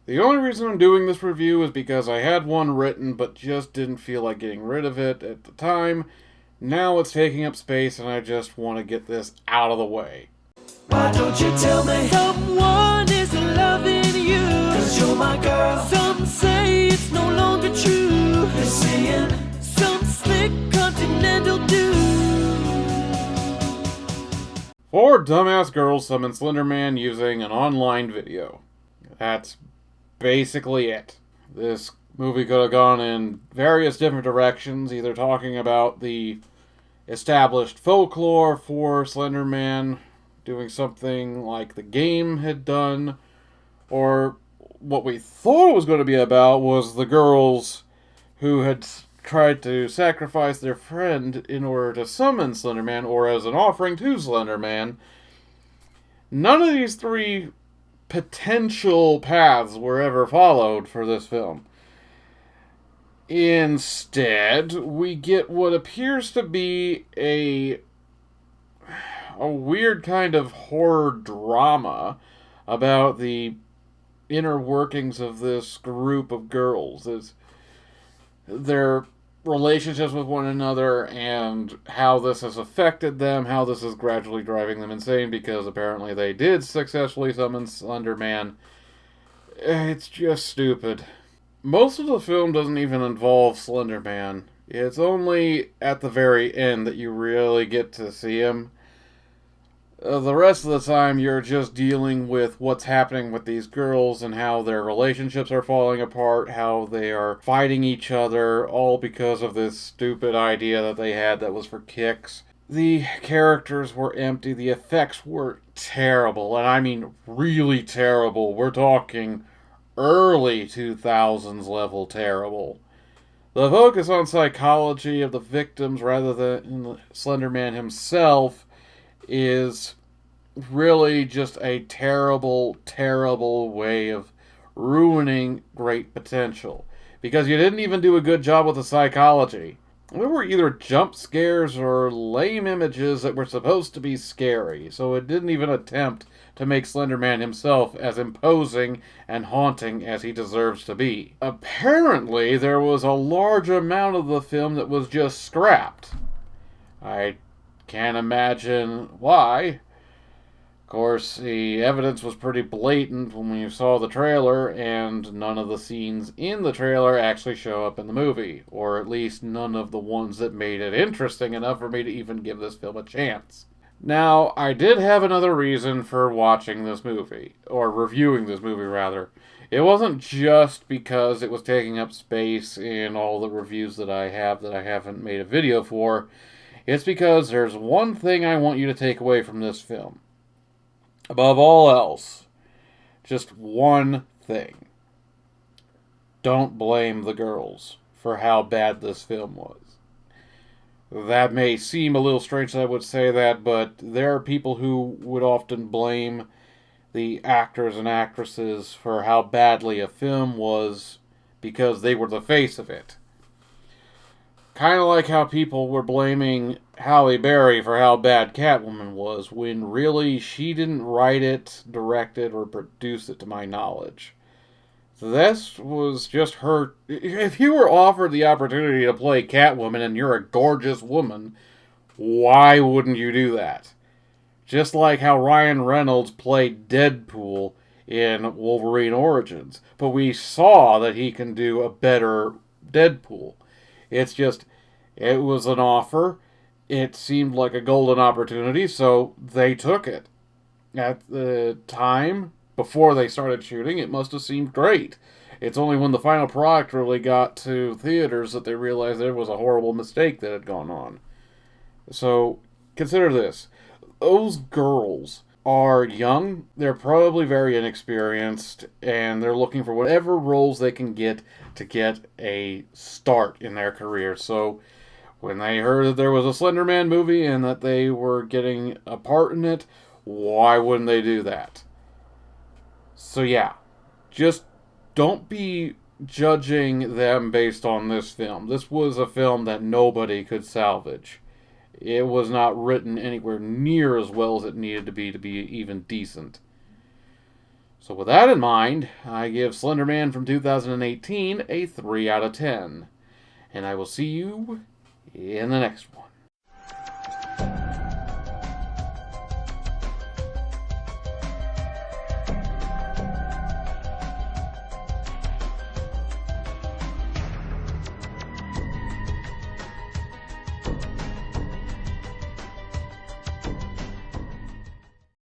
The only reason I'm doing this review is because I had one written but just didn't feel like getting rid of it at the time. Now it's taking up space and I just want to get this out of the way. Why don't you tell me someone is loving you? 'Cause you're my girl. Some say it's no longer true. They're saying some slick continental dude. Four dumbass girls summon Slenderman using an online video. That's basically it. This movie could have gone in various different directions, either talking about the established folklore for Slenderman, doing something like the game had done, or what we thought it was going to be about was the girls who had tried to sacrifice their friend in order to summon Slenderman, or as an offering to Slenderman. None of these three potential paths were ever followed for this film. Instead, we get what appears to be a weird kind of horror drama about the inner workings of this group of girls. Their relationships with one another and how this has affected them, how this is gradually driving them insane because apparently they did successfully summon Slenderman. It's just stupid. Most of the film doesn't even involve Slenderman. It's only at the very end that you really get to see him. The rest of the time, you're just dealing with what's happening with these girls and how their relationships are falling apart, how they are fighting each other, all because of this stupid idea that they had that was for kicks. The characters were empty, the effects were terrible, and I mean really terrible. We're talking early 2000s level terrible. The focus on psychology of the victims rather than Slenderman himself is really just a terrible, terrible way of ruining great potential. Because you didn't even do a good job with the psychology. There were either jump scares or lame images that were supposed to be scary, so it didn't even attempt to make Slenderman himself as imposing and haunting as he deserves to be. Apparently, there was a large amount of the film that was just scrapped. I can't imagine why. Of course, the evidence was pretty blatant when you saw the trailer, and none of the scenes in the trailer actually show up in the movie, or at least none of the ones that made it interesting enough for me to even give this film a chance. Now, I did have another reason for watching this movie, or reviewing this movie rather. It wasn't just because it was taking up space in all the reviews that I have that I haven't made a video for. It's because there's one thing I want you to take away from this film. Above all else, just one thing. Don't blame the girls for how bad this film was. That may seem a little strange that I would say that, but there are people who would often blame the actors and actresses for how badly a film was because they were the face of it. Kind of like how people were blaming Halle Berry for how bad Catwoman was, when really she didn't write it, direct it, or produce it to my knowledge. This was just her. If you were offered the opportunity to play Catwoman and you're a gorgeous woman, why wouldn't you do that? Just like how Ryan Reynolds played Deadpool in Wolverine Origins. But we saw that he can do a better Deadpool. It's just, it was an offer. It seemed like a golden opportunity, so they took it. At the time, before they started shooting, it must have seemed great. It's only when the final product really got to theaters that they realized there was a horrible mistake that had gone on. So, consider this. Those girls are young, they're probably very inexperienced, and they're looking for whatever roles they can get to get a start in their career. So, when they heard that there was a Slenderman movie and that they were getting a part in it, why wouldn't they do that? So yeah, just don't be judging them based on this film. This was a film that nobody could salvage. It was not written anywhere near as well as it needed to be even decent. So, with that in mind, I give Slenderman from 2018 a 3 out of 10. And I will see you in the next one.